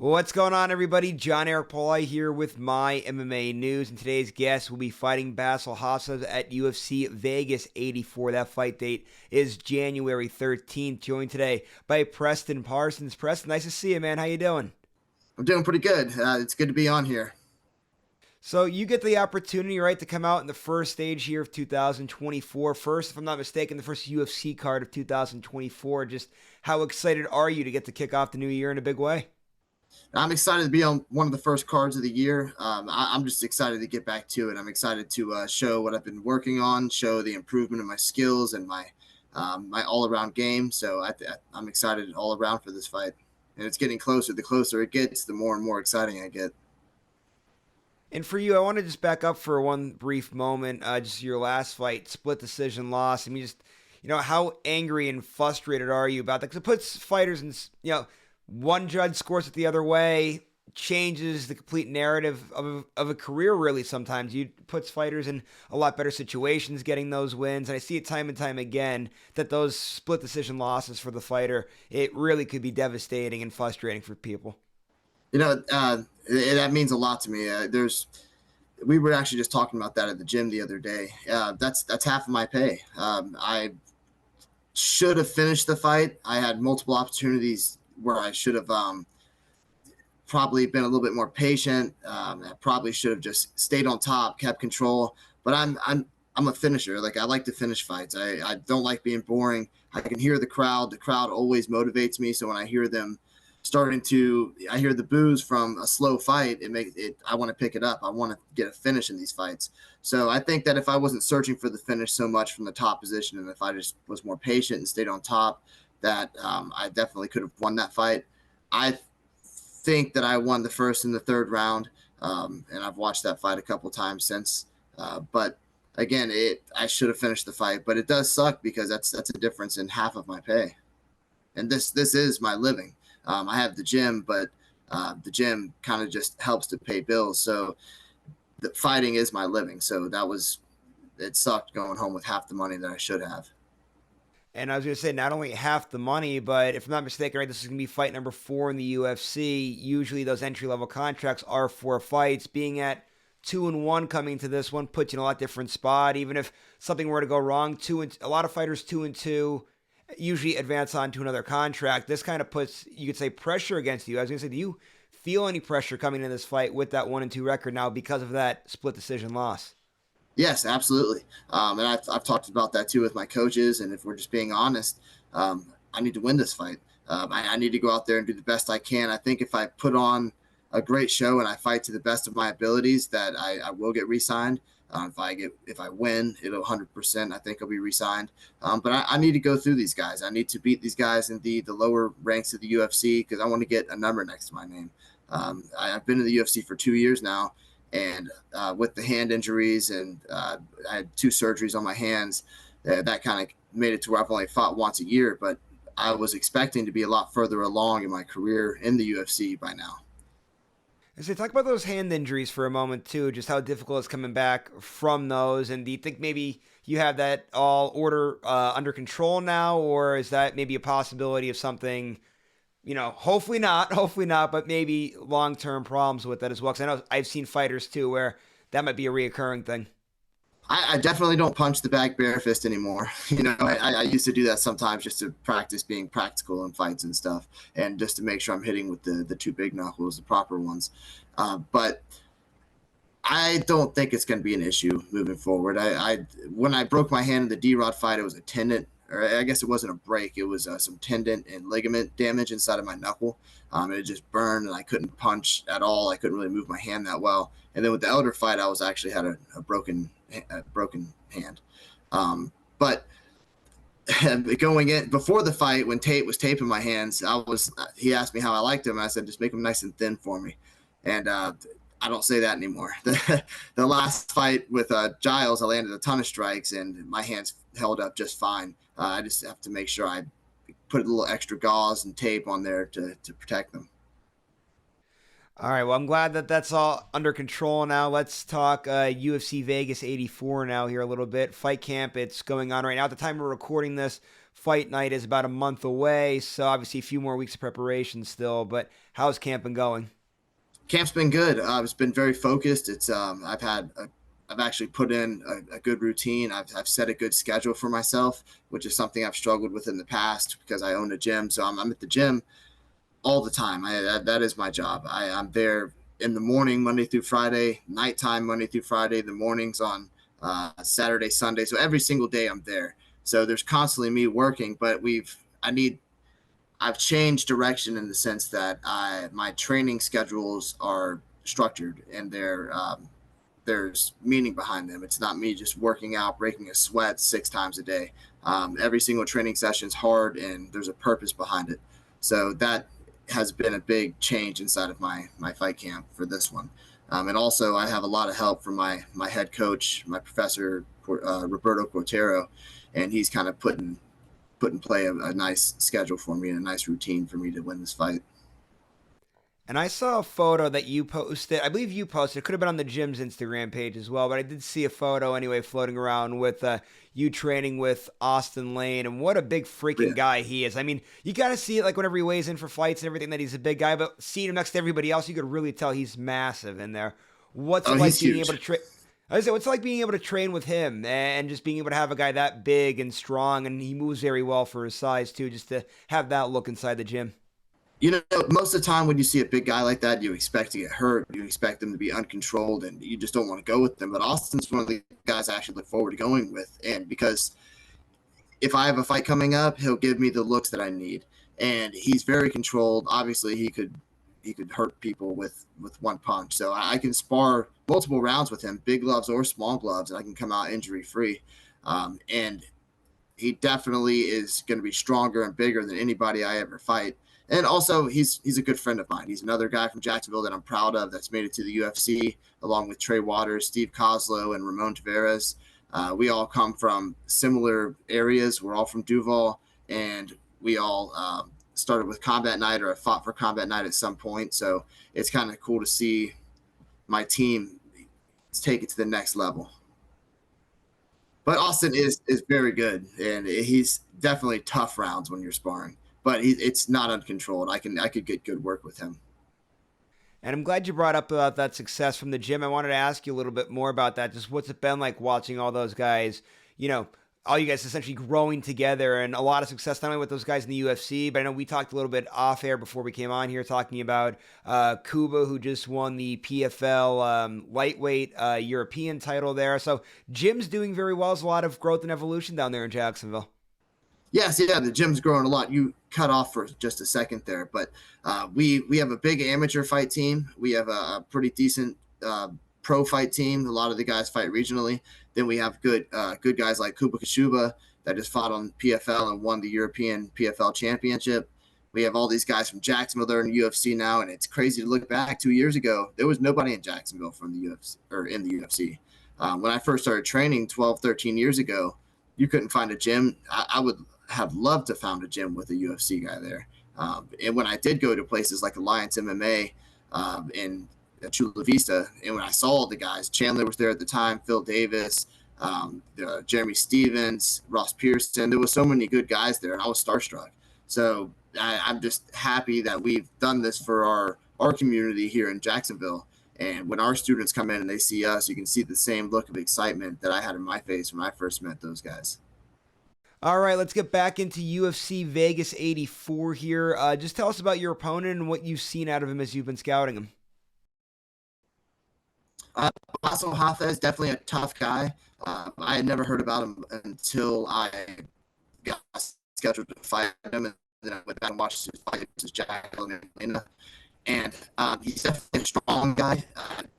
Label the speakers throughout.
Speaker 1: What's going on, everybody? John Eric Paulai here with My MMA News, and today's guest will be fighting Bassil Hafez at UFC Vegas 84. That fight date is January 13th. Joined today by Preston Parsons. Preston, nice to see you, man. How you doing?
Speaker 2: I'm doing pretty good. It's good to be on here.
Speaker 1: So you get the opportunity, right, to come out in the first stage here of 2024. First, if I'm not mistaken, the first UFC card of 2024. Just how excited are you to get to kick off the new year in a big way?
Speaker 2: I'm excited to be on one of the first cards of the year. I'm just excited to get back to it. I'm excited to show what I've been working on, show the improvement of my skills and my all-around game. So I'm excited all around for this fight. And it's getting closer. The closer it gets, the more and more exciting I get.
Speaker 1: And for you, I want to just back up for one brief moment. Just your last fight, split decision loss. I mean, just, how angry and frustrated are you about that? Because it puts fighters in, one judge scores it the other way, changes the complete narrative of a career, really, sometimes. You puts fighters in a lot better situations getting those wins. And I see it time and time again that those split decision losses for the fighter, it really could be devastating and frustrating for people.
Speaker 2: That means a lot to me. We were actually just talking about that at the gym the other day. That's half of my pay. I should have finished the fight. I had multiple opportunities where I should have probably been a little bit more patient. I probably should have just stayed on top, kept control. But I'm a finisher. Like, I like to finish fights. I don't like being boring. I can hear the crowd. The crowd always motivates me. So when I hear them I hear the boos from a slow fight, I want to pick it up. I want to get a finish in these fights. So I think that if I wasn't searching for the finish so much from the top position, and if I just was more patient and stayed on top, that I definitely could have won that fight. I think that I won the first and the third round, and I've watched that fight a couple times since. But again, I should have finished the fight, but it does suck because that's a difference in half of my pay, and this is my living. I have the gym, but the gym kind of just helps to pay bills. So the fighting is my living. So it sucked going home with half the money that I should have.
Speaker 1: And I was going to say, not only half the money, but if I'm not mistaken, right, this is going to be fight number 4 in the UFC. Usually those entry-level contracts are 4 fights. Being at 2-1 coming to this one puts you in a lot different spot. Even if something were to go wrong, a lot of fighters 2-2 usually advance on to another contract. This kind of puts, you could say, pressure against you. I was going to say, do you feel any pressure coming in this fight with that 1-2 record now because of that split decision loss?
Speaker 2: Yes, absolutely. And I've talked about that too with my coaches. And if we're just being honest, I need to win this fight. I need to go out there and do the best I can. I think if I put on a great show and I fight to the best of my abilities, that I will get re-signed. If I win, it'll 100%. I think I'll be re-signed. But I need to go through these guys. I need to beat these guys in the lower ranks of the UFC because I want to get a number next to my name. I've been in the UFC for 2 years now, and with the hand injuries and I had 2 surgeries on my hands, that kind of made it to where I've only fought once a year. But I was expecting to be a lot further along in my career in the UFC by now.
Speaker 1: So talk about those hand injuries for a moment too, just how difficult it's coming back from those. And do you think maybe you have that all under control now, or is that maybe a possibility of something, hopefully not, but maybe long-term problems with that as well? Because I know I've seen fighters too where that might be a reoccurring thing.
Speaker 2: I definitely don't punch the bag bare fist anymore. I used to do that sometimes just to practice being practical in fights and stuff, and just to make sure I'm hitting with the 2 big knuckles, the proper ones. But I don't think it's going to be an issue moving forward. When I broke my hand in the D-Rod fight, it was a tendon, or I guess it wasn't a break. It was some tendon and ligament damage inside of my knuckle. It just burned, and I couldn't punch at all. I couldn't really move my hand that well. And then with the Elder fight, I was actually had a broken hand. But going in before the fight, when Tate was taping my hands, he asked me how I liked them, and I said, just make them nice and thin for me. And I don't say that anymore. The last fight with Giles, I landed a ton of strikes, and my hands held up just fine. I just have to make sure I put a little extra gauze and tape on there to protect them.
Speaker 1: All right, well, I'm glad that that's all under control now. Let's talk UFC Vegas 84 now here a little bit. Fight camp, it's going on right now. At the time we're recording this, fight night is about a month away, so obviously a few more weeks of preparation still. But how's camping going?
Speaker 2: Camp's been good. It's been very focused. I've actually put in a good routine. I've set a good schedule for myself, which is something I've struggled with in the past because I own a gym. So I'm at the gym all the time. That is my job. I'm there in the morning, Monday through Friday, nighttime, Monday through Friday, the mornings on Saturday, Sunday. So every single day I'm there. So there's constantly me working, but I've changed direction in the sense that my training schedules are structured and there's meaning behind them. It's not me just working out, breaking a sweat 6 times a day. Every single training session is hard and there's a purpose behind it. So that has been a big change inside of my fight camp for this one. And also I have a lot of help from my head coach, my professor, Roberto Cortero, and he's kind of put in play a nice schedule for me and a nice routine for me to win this fight.
Speaker 1: And I saw a photo that you posted. I believe you posted. It could have been on the gym's Instagram page as well, but I did see a photo anyway floating around with you training with Austin Lane. And what a big freaking
Speaker 2: Yeah.
Speaker 1: guy he is. I mean, you got to see it like whenever he weighs in for fights and everything that he's a big guy, but seeing him next to everybody else, you could really tell he's massive in there. What's
Speaker 2: Oh,
Speaker 1: it like
Speaker 2: he's
Speaker 1: being
Speaker 2: huge.
Speaker 1: able to train? I said, what's it like being able to train with him and just being able to have a guy that big and strong, and he moves very well for his size too, just to have that look inside the gym.
Speaker 2: Most of the time when you see a big guy like that, you expect to get hurt. You expect them to be uncontrolled, and you just don't want to go with them. But Austin's one of the guys I actually look forward to going with, and because if I have a fight coming up, he'll give me the looks that I need, and he's very controlled. Obviously, he could hurt people with one punch, so I can spar multiple rounds with him, big gloves or small gloves, and I can come out injury free. And he definitely is going to be stronger and bigger than anybody I ever fight. And also, he's a good friend of mine. He's another guy from Jacksonville that I'm proud of that's made it to the UFC, along with Trey Waters, Steve Kozlow, and Ramon Tavares. We all come from similar areas. We're all from Duval, and we all started with combat night or have fought for combat night at some point. So it's kind of cool to see my team take it to the next level. But Austin is very good, and he's definitely tough rounds when you're sparring. But it's not uncontrolled. I could get good work with him.
Speaker 1: And I'm glad you brought up about that success from the gym. I wanted to ask you a little bit more about that. Just what's it been like watching all those guys, you know, all you guys essentially growing together and a lot of success, not only with those guys in the UFC, but I know we talked a little bit off air before we came on here talking about Kuba, who just won the PFL lightweight European title there. So Jim's doing very well. There's a lot of growth and evolution down there in Jacksonville.
Speaker 2: Yes, yeah, the gym's growing a lot. You cut off for just a second there, but we have a big amateur fight team. We have a pretty decent pro fight team. A lot of the guys fight regionally. Then we have good guys like Kuba Kashuba that just fought on PFL and won the European PFL championship. We have all these guys from Jacksonville. They're in the UFC now, and it's crazy to look back 2 years ago. There was nobody in Jacksonville from the UFC or in the UFC. When I first started training 12, 13 years ago, you couldn't find a gym. I would have loved to found a gym with a UFC guy there. And when I did go to places like Alliance MMA in Chula Vista, and when I saw the guys, Chandler was there at the time, Phil Davis, Jeremy Stevens, Ross Pearson. There was so many good guys there, and I was starstruck. So I'm just happy that we've done this for our community here in Jacksonville. And when our students come in and they see us, you can see the same look of excitement that I had in my face when I first met those guys.
Speaker 1: All right, let's get back into UFC Vegas 84 here. Just tell us about your opponent and what you've seen out of him as you've been scouting him.
Speaker 2: Uh, Bassil Hafez, definitely a tough guy. I had never heard about him until I got scheduled to fight him, and then I went back and watched his fight versus Jack and And he's definitely a strong guy.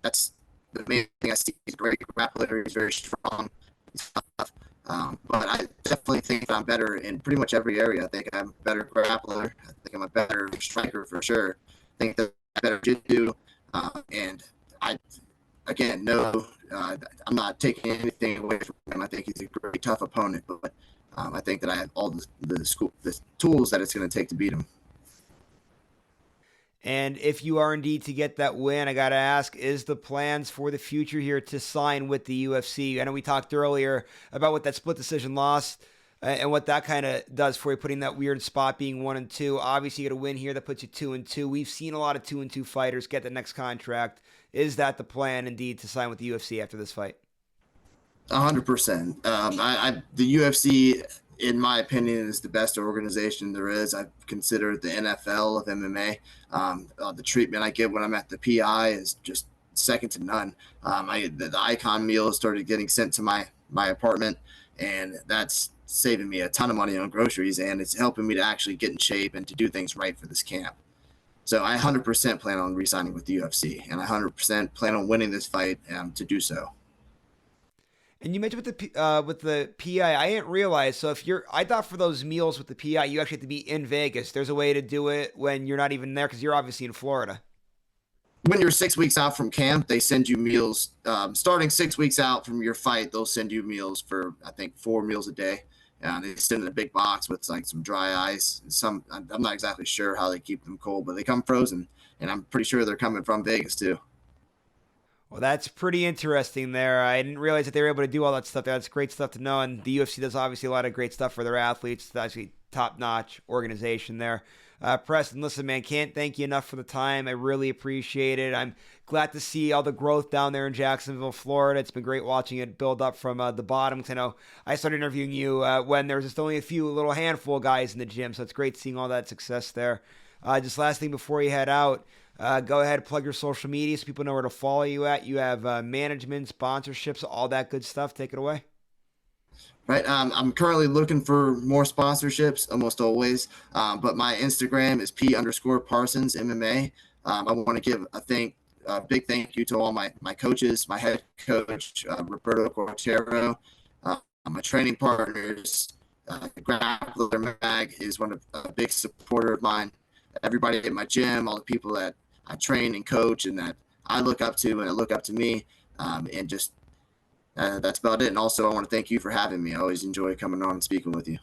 Speaker 2: That's the main thing I see. He's a great grappler. He's very strong. He's tough. But I definitely think that I'm better in pretty much every area. I think I'm a better grappler. I think I'm a better striker for sure. I think that I'm better jiu-jitsu. And I, again, no, I'm not taking anything away from him. I think he's a great tough opponent. But I think that I have all the tools that it's going to take to beat him.
Speaker 1: And if you are indeed to get that win, I got to ask, is the plans for the future here to sign with the UFC? I know we talked earlier about what that split decision loss and what that kind of does for you, putting that weird spot being 1-2. Obviously, you get a win here that puts you 2-2. We've seen a lot of 2-2 fighters get the next contract. Is that the plan, indeed, to sign with the UFC after this fight?
Speaker 2: 100%. The UFC, in my opinion, is the best organization there is. I consider it the NFL of MMA. The treatment I get when I'm at the PI is just second to none. The Icon meal started getting sent to my apartment, and that's saving me a ton of money on groceries, and it's helping me to actually get in shape and to do things right for this camp. So I 100% plan on re-signing with the UFC, and I 100% plan on winning this fight to do so.
Speaker 1: And you mentioned with the PI, I didn't realize. So I thought for those meals with the PI, you actually have to be in Vegas. There's a way to do it when you're not even there because you're obviously in Florida.
Speaker 2: When you're 6 weeks out from camp, they send you meals. Starting 6 weeks out from your fight, they'll send you meals for, I think, 4 meals a day. They send in a big box with like some dry ice. And I'm not exactly sure how they keep them cold, but they come frozen, and I'm pretty sure they're coming from Vegas too.
Speaker 1: Well, that's pretty interesting there. I didn't realize that they were able to do all that stuff. That's great stuff to know. And the UFC does obviously a lot of great stuff for their athletes. It's actually top-notch organization there. Preston, listen, man, can't thank you enough for the time. I really appreciate it. I'm glad to see all the growth down there in Jacksonville, Florida. It's been great watching it build up from the bottom. Because I know I started interviewing you when there was just only a little handful of guys in the gym. So it's great seeing all that success there. Just last thing before you head out. Go ahead, plug your social media so people know where to follow you at. You have management, sponsorships, all that good stuff. Take it away.
Speaker 2: Right. I'm currently looking for more sponsorships, almost always. But my Instagram is P_Parsons MMA. I want to give a big thank you to all my coaches, my head coach, Roberto Cortero, my training partners. Grappler Mag is a big supporter of mine. Everybody at my gym, all the people that I train and coach and that I look up to and that look up to me. And just that's about it. And also, I want to thank you for having me. I always enjoy coming on and speaking with you.